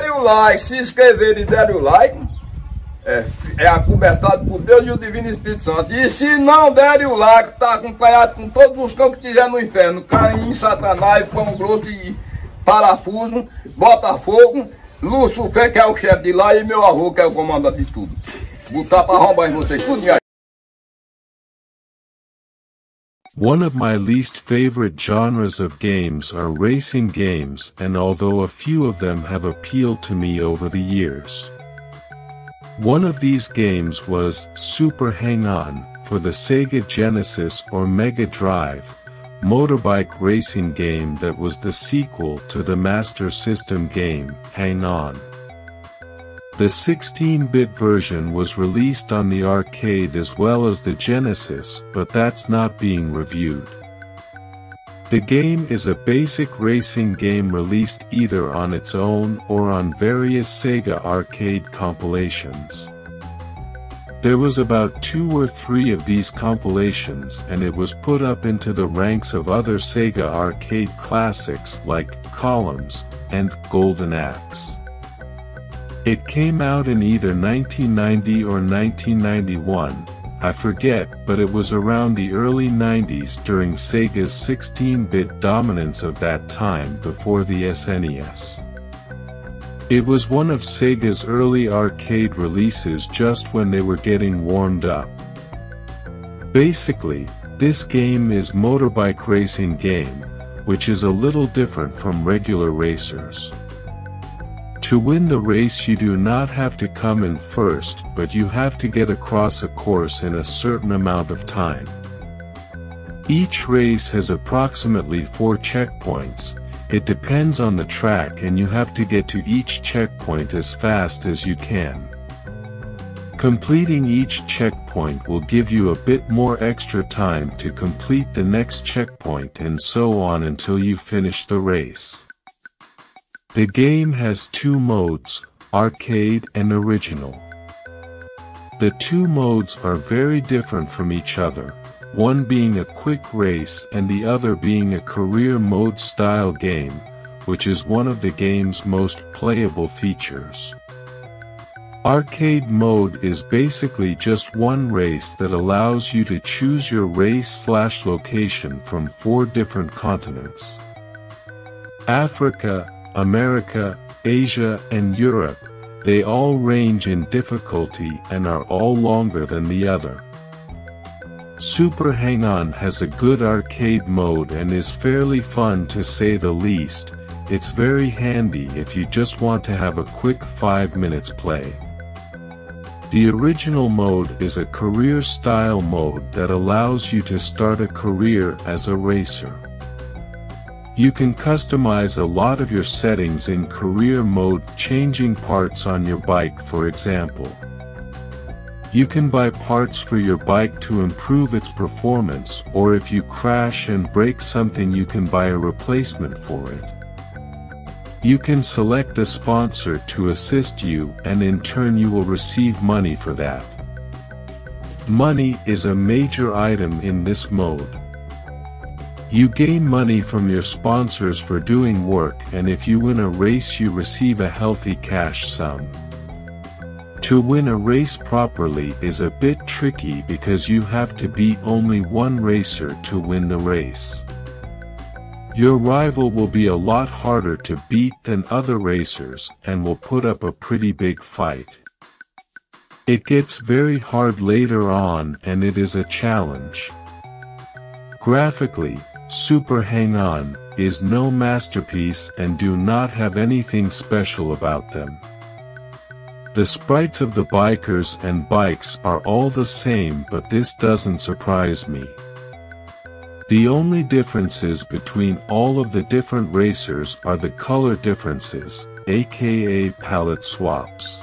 derem o like, se inscreverem e derem o like, é acobertado por Deus e o Divino Espírito Santo. E se não derem o like, tá acompanhado com todos os cães que tiver no inferno: Caim, Satanás, pão grosso e parafuso, Botafogo, Lucifer, que é o chefe de lá, e meu avô, que é o comandante de tudo. Botar pra arrombar em vocês, tudo aí. One of my least favorite genres of games are racing games, and although a few of them have appealed to me over the years. One of these games was Super Hang-On, for the Sega Genesis or Mega Drive, motorbike racing game that was the sequel to the Master System game, Hang-On. The 16-bit version was released on the arcade as well as the Genesis, but that's not being reviewed. The game is a basic racing game released either on its own or on various Sega arcade compilations. There was about 2 or 3 of these compilations, and it was put up into the ranks of other Sega arcade classics like Columns and Golden Axe. It came out in either 1990 or 1991, I forget, but it was around the early 90s during Sega's 16-bit dominance of that time before the SNES. It was one of Sega's early arcade releases just when they were getting warmed up. Basically, this game is motorbike racing game, which is a little different from regular racers. To win the race you do not have to come in first, but you have to get across a course in a certain amount of time. Each race has approximately 4 checkpoints. It depends on the track and you have to get to each checkpoint as fast as you can. Completing each checkpoint will give you a bit more extra time to complete the next checkpoint and so on until you finish the race. The game has 2 modes, arcade and original. The 2 modes are very different from each other, one being a quick race and the other being a career mode style game, which is one of the game's most playable features. Arcade mode is basically just one race that allows you to choose your race/location from 4 different continents: Africa, America, Asia and Europe. They all range in difficulty and are all longer than the other. Super Hang-On has a good arcade mode and is fairly fun to say the least. It's very handy if you just want to have a quick 5 minutes play. The original mode is a career-style mode that allows you to start a career as a racer. You can customize a lot of your settings in career mode, changing parts on your bike for example. You can buy parts for your bike to improve its performance, or if you crash and break something you can buy a replacement for it. You can select a sponsor to assist you and in turn you will receive money for that. Money is a major item in this mode. You gain money from your sponsors for doing work, and if you win a race you receive a healthy cash sum. To win a race properly is a bit tricky because you have to beat only one racer to win the race. Your rival will be a lot harder to beat than other racers and will put up a pretty big fight. It gets very hard later on and it is a challenge. Graphically, Super Hang-On is no masterpiece and do not have anything special about them. The sprites of the bikers and bikes are all the same, but this doesn't surprise me. The only differences between all of the different racers are the color differences, aka palette swaps.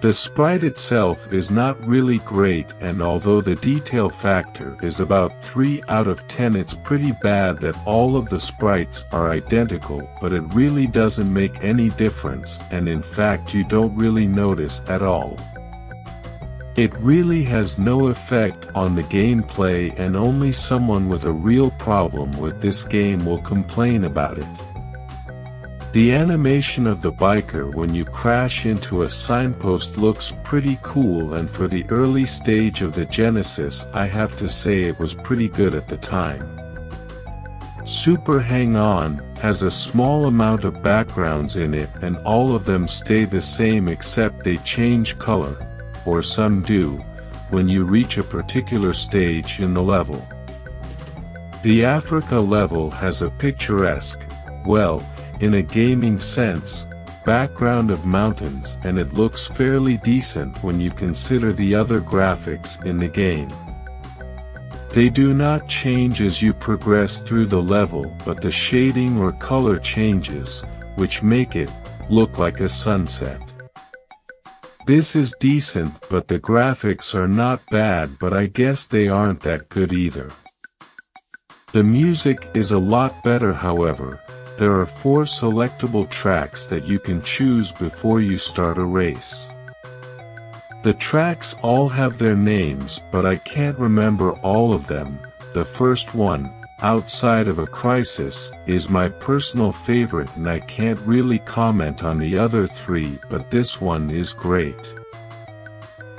The sprite itself is not really great, and although the detail factor is about 3 out of 10, it's pretty bad that all of the sprites are identical, but it really doesn't make any difference, and in fact you don't really notice at all. It really has no effect on the gameplay, and only someone with a real problem with this game will complain about it. The animation of the biker when you crash into a signpost looks pretty cool, and for the early stage of the Genesis I have to say it was pretty good at the time. Super Hang-On has a small amount of backgrounds in it, and all of them stay the same except they change color, or some do, when you reach a particular stage in the level. The Africa level has a picturesque, well, in a gaming sense, background of mountains, and it looks fairly decent when you consider the other graphics in the game. They do not change as you progress through the level, but the shading or color changes, which make it look like a sunset. This is decent, but the graphics are not bad, but I guess they aren't that good either. The music is a lot better, however. There are 4 selectable tracks that you can choose before you start a race. The tracks all have their names, but I can't remember all of them. The first one, Outside of a Crisis, is my personal favorite, and I can't really comment on the other 3, but this one is great.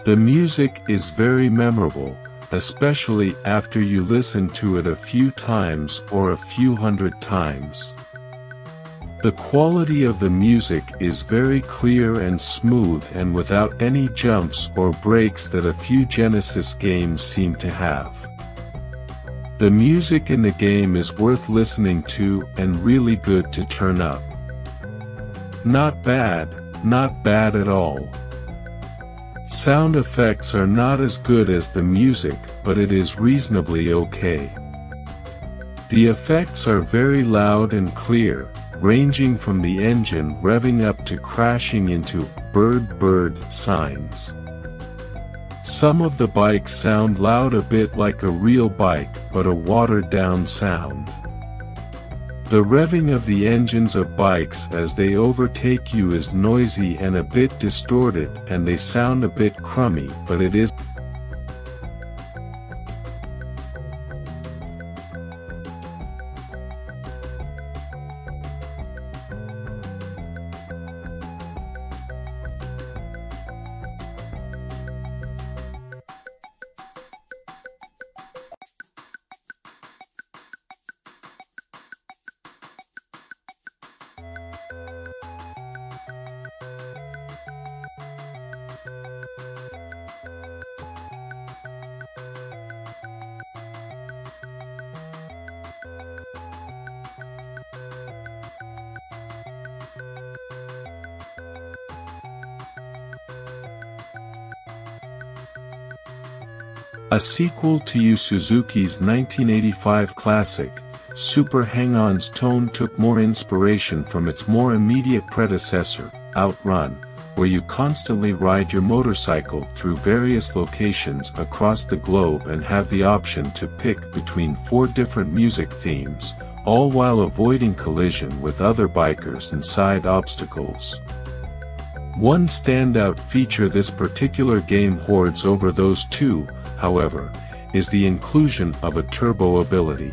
The music is very memorable, especially after you listen to it a few times or a few hundred times. The quality of the music is very clear and smooth and without any jumps or breaks that a few Genesis games seem to have. The music in the game is worth listening to and really good to turn up. Not bad at all. Sound effects are not as good as the music, but it is reasonably okay. The effects are very loud and clear, ranging from the engine revving up to crashing into bird signs. Some of the bikes sound loud, a bit like a real bike, but a watered-down sound. The revving of the engines of bikes as they overtake you is noisy and a bit distorted, and they sound a bit crummy, but it is a sequel to Yu Suzuki's 1985 classic. Super Hang-On's tone took more inspiration from its more immediate predecessor, Outrun, where you constantly ride your motorcycle through various locations across the globe and have the option to pick between 4 different music themes, all while avoiding collision with other bikers and side obstacles. One standout feature this particular game hoards over those 2, however, is the inclusion of a turbo ability.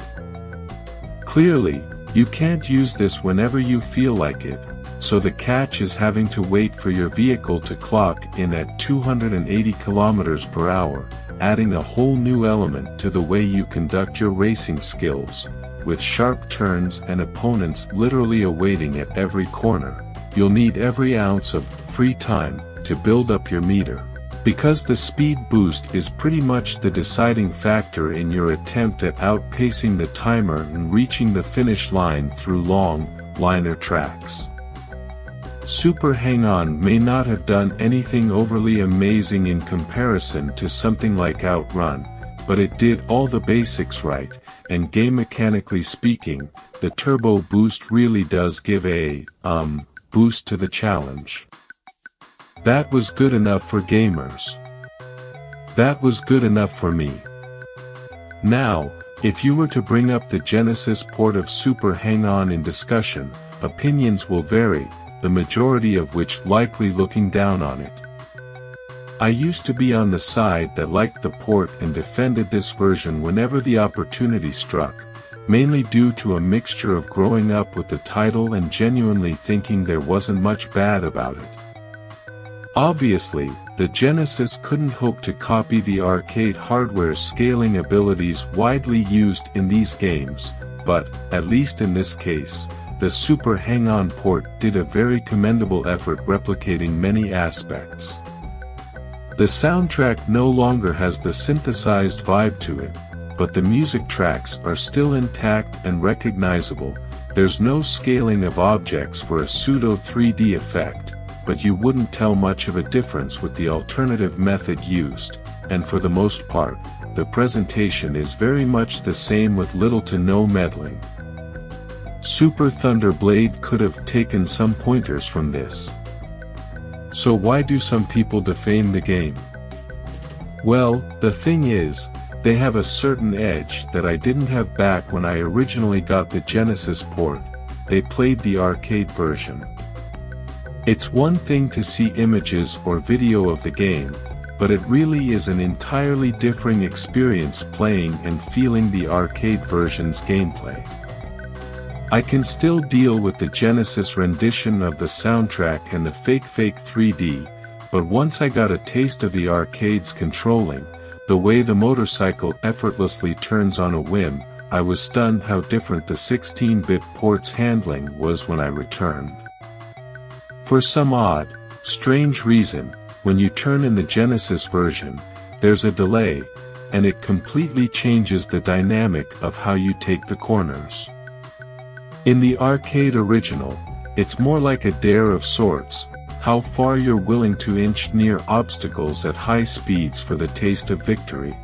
Clearly, you can't use this whenever you feel like it, so the catch is having to wait for your vehicle to clock in at 280 km per hour, adding a whole new element to the way you conduct your racing skills. With sharp turns and opponents literally awaiting at every corner, you'll need every ounce of free time to build up your meter. Because the speed boost is pretty much the deciding factor in your attempt at outpacing the timer and reaching the finish line through long, linear tracks. Super Hang-On may not have done anything overly amazing in comparison to something like Outrun, but it did all the basics right, and game mechanically speaking, the turbo boost really does give a, boost to the challenge. That was good enough for gamers. That was good enough for me. Now, if you were to bring up the Genesis port of Super Hang-On in discussion, opinions will vary, the majority of which likely looking down on it. I used to be on the side that liked the port and defended this version whenever the opportunity struck, mainly due to a mixture of growing up with the title and genuinely thinking there wasn't much bad about it. Obviously, the Genesis couldn't hope to copy the arcade hardware's scaling abilities widely used in these games, but, at least in this case, the Super Hang-On port did a very commendable effort replicating many aspects. The soundtrack no longer has the synthesized vibe to it, but the music tracks are still intact and recognizable. There's no scaling of objects for a pseudo 3D effect, but you wouldn't tell much of a difference with the alternative method used, and for the most part, the presentation is very much the same with little to no meddling. Super Thunder Blade could have taken some pointers from this. So why do some people defame the game? Well, the thing is, they have a certain edge that I didn't have back when I originally got the Genesis port. They played the arcade version. It's one thing to see images or video of the game, but it really is an entirely different experience playing and feeling the arcade version's gameplay. I can still deal with the Genesis rendition of the soundtrack and the fake 3D, but once I got a taste of the arcade's controlling, the way the motorcycle effortlessly turns on a whim, I was stunned how different the 16-bit port's handling was when I returned. For some odd, strange reason, when you turn in the Genesis version, there's a delay, and it completely changes the dynamic of how you take the corners. In the arcade original, it's more like a dare of sorts, how far you're willing to inch near obstacles at high speeds for the taste of victory.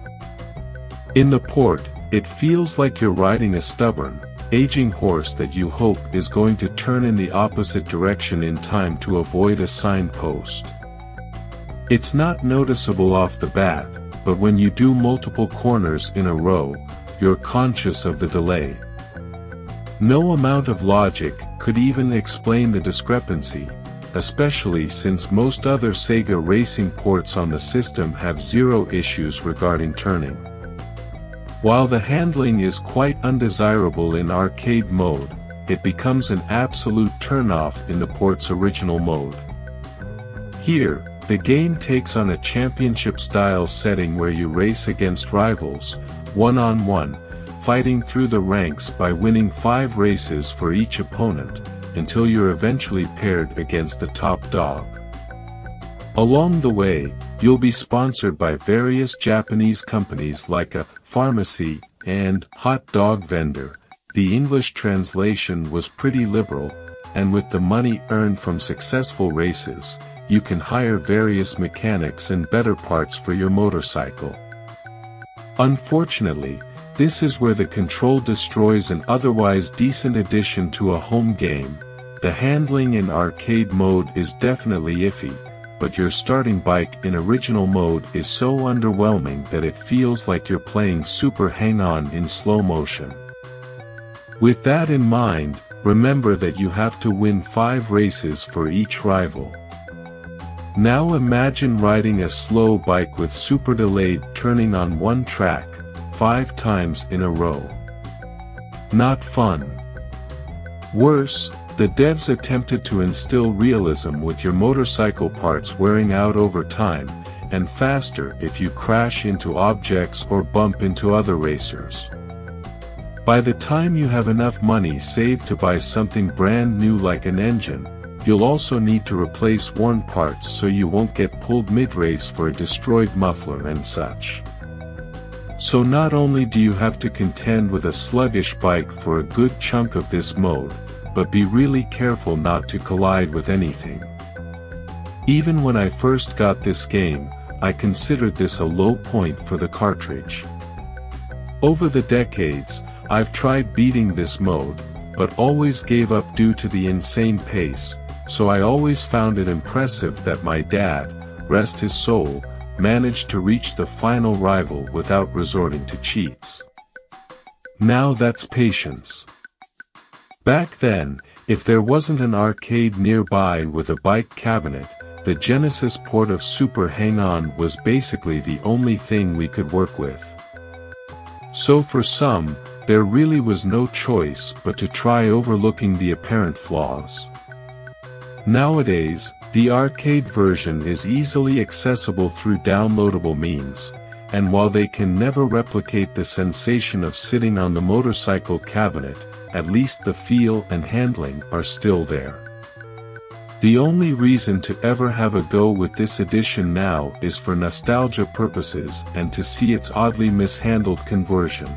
In the port, it feels like you're riding a stubborn, aging horse that you hope is going to turn in the opposite direction in time to avoid a signpost. It's not noticeable off the bat, but when you do multiple corners in a row, you're conscious of the delay. No amount of logic could even explain the discrepancy, especially since most other Sega racing ports on the system have zero issues regarding turning. While the handling is quite undesirable in arcade mode, it becomes an absolute turn-off in the port's original mode. Here, the game takes on a championship-style setting where you race against rivals, one-on-one, fighting through the ranks by winning 5 races for each opponent, until you're eventually paired against the top dog. Along the way, you'll be sponsored by various Japanese companies like a pharmacy and hot dog vendor. The English translation was pretty liberal, and with the money earned from successful races, you can hire various mechanics and better parts for your motorcycle. Unfortunately, this is where the control destroys an otherwise decent addition to a home game. The handling in arcade mode is definitely iffy, but your starting bike in original mode is so underwhelming that it feels like you're playing Super Hang-On in slow motion. With that in mind, remember that you have to win 5 races for each rival. Now imagine riding a slow bike with super delayed turning on one track, 5 times in a row. Not fun. Worse, the devs attempted to instill realism with your motorcycle parts wearing out over time, and faster if you crash into objects or bump into other racers. By the time you have enough money saved to buy something brand new like an engine, you'll also need to replace worn parts so you won't get pulled mid-race for a destroyed muffler and such. So not only do you have to contend with a sluggish bike for a good chunk of this mode, but be really careful not to collide with anything. Even when I first got this game, I considered this a low point for the cartridge. Over the decades, I've tried beating this mode, but always gave up due to the insane pace, so I always found it impressive that my dad, rest his soul, managed to reach the final rival without resorting to cheats. Now that's patience. Back then, if there wasn't an arcade nearby with a bike cabinet, the Genesis port of Super Hang-On was basically the only thing we could work with. So for some, There really was no choice but to try overlooking the apparent flaws. Nowadays, the arcade version is easily accessible through downloadable means, and while they can never replicate the sensation of sitting on the motorcycle cabinet, at least the feel and handling are still there. The only reason to ever have a go with this edition now is for nostalgia purposes and to see its oddly mishandled conversion.